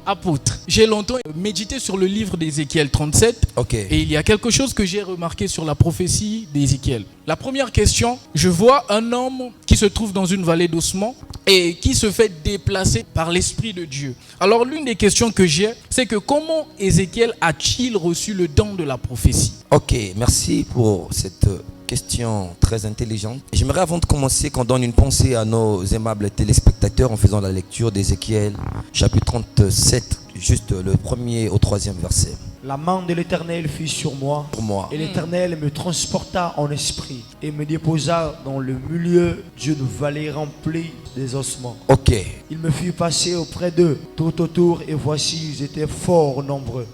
Apôtre, j'ai longtemps médité sur le livre d'Ézéchiel 37 et il y a quelque chose que j'ai remarqué sur la prophétie d'Ézéchiel. La première question, je vois un homme qui se trouve dans une vallée d'ossements et qui se fait déplacer par l'Esprit de Dieu. Alors l'une des questions que j'ai, c'est que comment Ézéchiel a-t-il reçu le don de la prophétie? Ok, merci pour cette question très intelligente. J'aimerais avant de commencer qu'on donne une pensée à nos aimables téléspectateurs en faisant la lecture d'Ézéchiel chapitre 37, juste le 1er au 3e verset. La main de l'Éternel fut sur moi, et l'Éternel me transporta en esprit et me déposa dans le milieu d'une vallée remplie des ossements. Ok. Il me fit passer auprès d'eux tout autour et voici ils étaient fort nombreux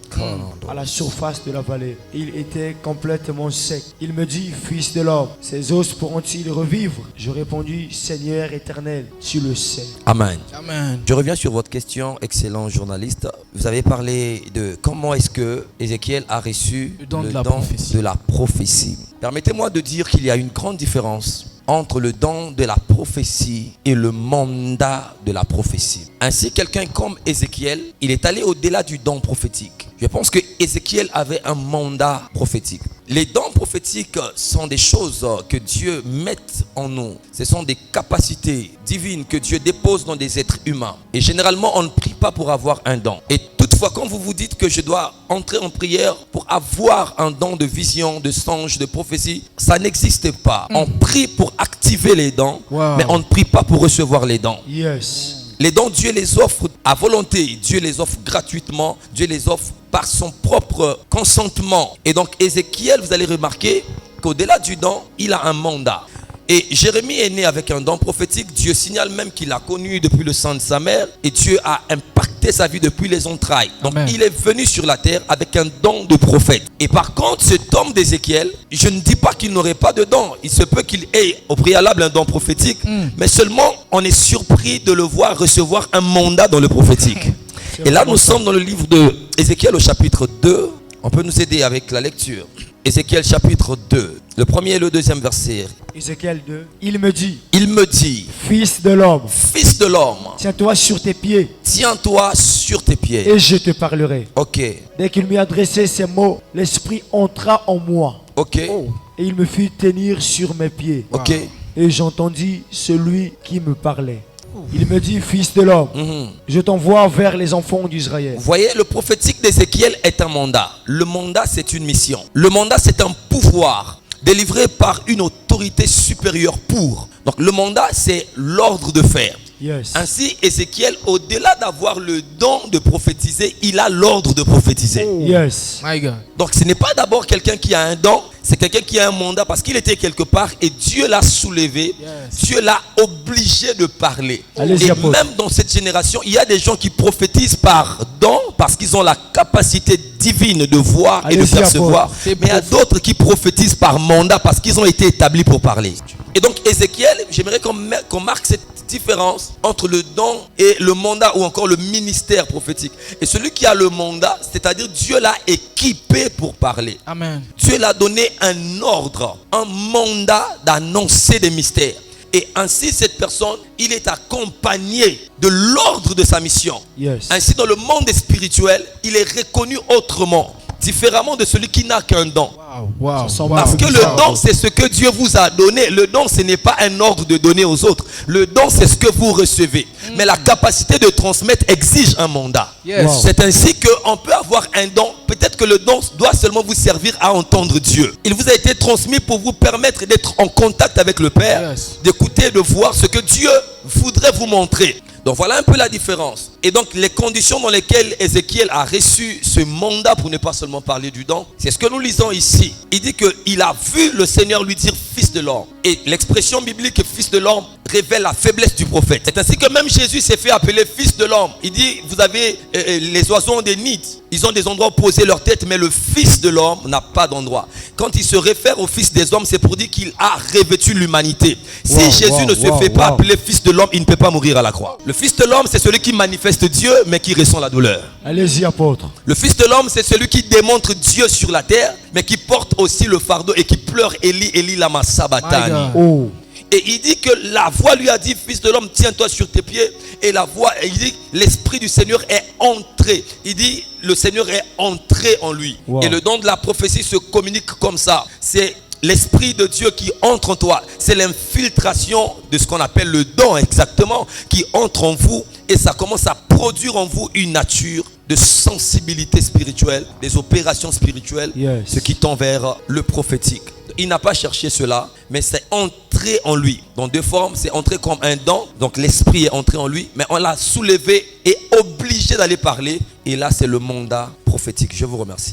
à la surface de la vallée. Ils étaient complètement secs. Il me dit, fils de l'homme, ces os pourront-ils revivre? Je répondis, Seigneur éternel, tu le sais. Amen. Amen. Je reviens sur votre question, excellent journaliste. Vous avez parlé de comment est-ce que Ézéchiel a reçu le don de la prophétie. Permettez-moi de dire qu'il y a une grande différence entre le don de la prophétie et le mandat de la prophétie. Ainsi, quelqu'un comme Ézéchiel, il est allé au-delà du don prophétique. Je pense que Ézéchiel avait un mandat prophétique. Les dons prophétiques sont des choses que Dieu met en nous. Ce sont des capacités divines que Dieu dépose dans des êtres humains. Et généralement, on ne prie pas pour avoir un don. Et toutefois, quand vous vous dites que je dois entrer en prière pour avoir un don de vision, de songe, de prophétie, ça n'existe pas. On prie pour activer les dons, mais on ne prie pas pour recevoir les dons. Yes. Les dons, Dieu les offre à volonté. Dieu les offre gratuitement. Dieu les offre par son propre consentement. Et donc, Ézéchiel, vous allez remarquer qu'au-delà du don, il a un mandat. Et Jérémie est né avec un don prophétique. Dieu signale même qu'il l'a connu depuis le sein de sa mère. Et Dieu a impacté sa vie depuis les entrailles. Donc il est venu sur la terre avec un don de prophète. Et par contre, cet homme d'Ézéchiel, je ne dis pas qu'il n'aurait pas de don. Il se peut qu'il ait au préalable un don prophétique. Mais seulement, on est surpris de le voir recevoir un mandat dans le prophétique. Et là, nous sommes dans le livre d'Ézéchiel au chapitre 2. On peut nous aider avec la lecture. Ézéchiel chapitre 2, le premier et le deuxième verset. Ézéchiel 2, il me dit, fils de l'homme, tiens-toi sur tes pieds. Tiens-toi sur tes pieds. Et je te parlerai. Ok. Dès qu'il m'eut adressé ces mots, l'esprit entra en moi. Ok. Et il me fit tenir sur mes pieds. Ok. Et j'entendis celui qui me parlait. Il me dit, fils de l'homme, je t'envoie vers les enfants d'Israël. Vous voyez, le prophétique d'Ézéchiel est un mandat. Le mandat, c'est une mission. Le mandat, c'est un pouvoir délivré par une autorité supérieure pour. Donc le mandat, c'est l'ordre de faire. Yes. Ainsi, Ézéchiel, au-delà d'avoir le don de prophétiser, il a l'ordre de prophétiser. Yes. My God. Donc ce n'est pas d'abord quelqu'un qui a un don, c'est quelqu'un qui a un mandat parce qu'il était quelque part et Dieu l'a soulevé, Dieu l'a obligé de parler. Allez-y, et apôtre. même dans cette génération, il y a des gens qui prophétisent par don parce qu'ils ont la capacité divine de voir et de percevoir. Mais il y a d'autres qui prophétisent par mandat parce qu'ils ont été établis pour parler. Et donc Ézéchiel, j'aimerais qu'on marque cette différence entre le don et le mandat ou encore le ministère prophétique. Et celui qui a le mandat, c'est-à-dire Dieu l'a équipé pour parler. Amen. Dieu l'a donné un ordre, un mandat d'annoncer des mystères. Et ainsi, cette personne, il est accompagné de l'ordre de sa mission. Yes. Ainsi, dans le monde spirituel, il est reconnu autrement, différemment de celui qui n'a qu'un don. Parce que le don, c'est ce que Dieu vous a donné. Le don, ce n'est pas un ordre de donner aux autres. Le don, c'est ce que vous recevez. Mais la capacité de transmettre exige un mandat. C'est ainsi qu'on peut avoir un don. Peut-être que le don doit seulement vous servir à entendre Dieu. Il vous a été transmis pour vous permettre d'être en contact avec le Père, d'écouter, de voir ce que Dieu voudrait vous montrer. Donc voilà un peu la différence. Et donc les conditions dans lesquelles Ézéchiel a reçu ce mandat, pour ne pas seulement parler du don, c'est ce que nous lisons ici. Il dit qu'il a vu le Seigneur lui dire fils de l'homme. Et l'expression biblique fils de l'homme révèle la faiblesse du prophète. C'est ainsi que même Jésus s'est fait appeler fils de l'homme. Il dit, vous avez les oiseaux ont des nids, ils ont des endroits où poser leur tête, mais le fils de l'homme n'a pas d'endroit. Quand il se réfère au fils des hommes, c'est pour dire qu'il a revêtu l'humanité. Si Jésus ne se fait pas appeler fils de l'homme, il ne peut pas mourir à la croix. Le fils de l'homme, c'est celui qui manifeste Dieu, mais qui ressent la douleur. Allez-y, apôtre. Le fils de l'homme, c'est celui qui démontre Dieu sur la terre, mais qui porte aussi le fardeau et qui pleure Élie, Élie lama sabachthani. Et il dit que la voix lui a dit, fils de l'homme, tiens-toi sur tes pieds. Et la voix, il dit, l'esprit du Seigneur est entré. Il dit, le Seigneur est entré en lui. Wow. Et le don de la prophétie se communique comme ça. C'est l'Esprit de Dieu qui entre en toi. C'est l'infiltration de ce qu'on appelle le don exactement, qui entre en vous et ça commence à produire en vous une nature de sensibilité spirituelle, des opérations spirituelles, ce qui tend vers le prophétique. Il n'a pas cherché cela, mais c'est entré en lui. Dans deux formes, c'est entré comme un don. Donc l'esprit est entré en lui, mais on l'a soulevé et obligé d'aller parler. Et là, c'est le mandat prophétique. Je vous remercie.